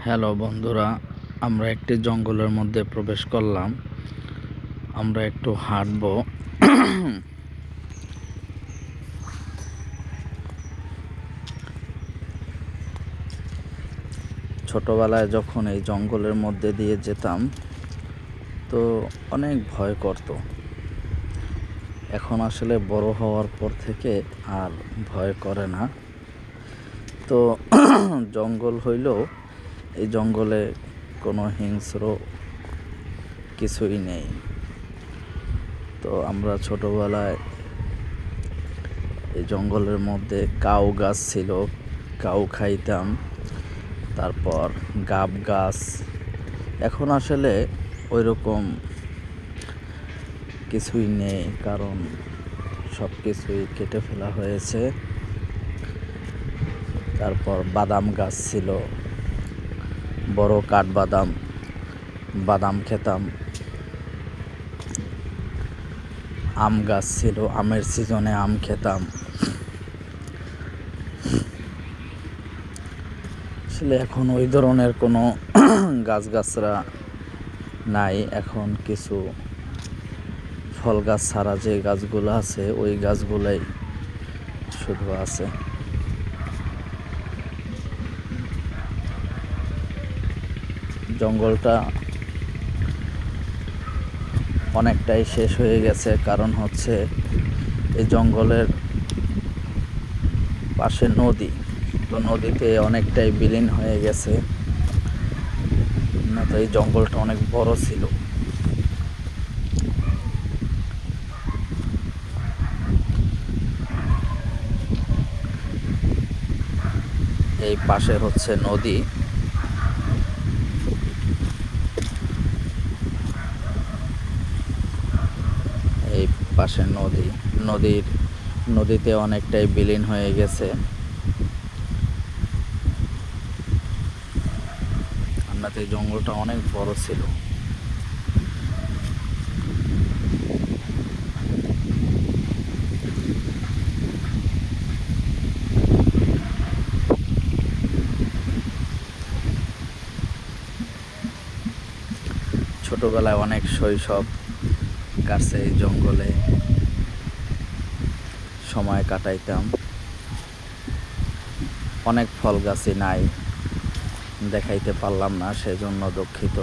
Hello বন্ধুরা, আমরা একটি জঙ্গলের মধ্যে প্রবেশ করলাম। আমরা একটু হাঁটবো। ছোটবেলায় যখন এই জঙ্গলের মধ্যে দিয়ে যেতাম তো অনেক ভয় করতো। এখন আসলে বড় হওয়ার পর থেকে আর ভয় করে না। তো জঙ্গল হইলেও এই জঙ্গলে কোনো হিংস্র কিছুই নেই। তো আমরা ছোটবেলায় এই জঙ্গলের মধ্যে কাউ গাছ ছিল, কাউ খাইতাম। তারপর গাব গাছ। এখন আসলে ওই রকম কিছুই নেই, কারণ সব কিছুই কেটে ফেলা হয়েছে। তারপর বাদাম গাছ ছিল, বড় কাঠবাদাম, বাদাম খেতাম। আম গাছ ছিল, আমের সিজনে আম খেতাম। আসলে এখন ওই ধরনের কোনো গাছগাছরা নাই। এখন কিছু ফল গাছ ছাড়া যে গাছগুলো আছে ওই গাছগুলাই শুধু আছে। জঙ্গলটা অনেকটাই শেষ হয়ে গেছে, কারণ হচ্ছে এই জঙ্গলের পাশে নদী, তো নদীতে অনেকটাই বিলীন হয়ে গেছে। না তো এই জঙ্গলটা অনেক বড় ছিল। এই পাশে হচ্ছে নদী। এই পাশে নদীতে অনেকটাই বিলীন হয়ে গেছে। আমাদের এই জঙ্গলটা অনেক বড় ছিল। ছোটবেলায় অনেক শৈশব কাটছে এই জঙ্গলে, সময় কাটাইতাম। অনেক ফল গাছই নাই, দেখাইতে পারলাম না, সেজন্য দুঃখিত।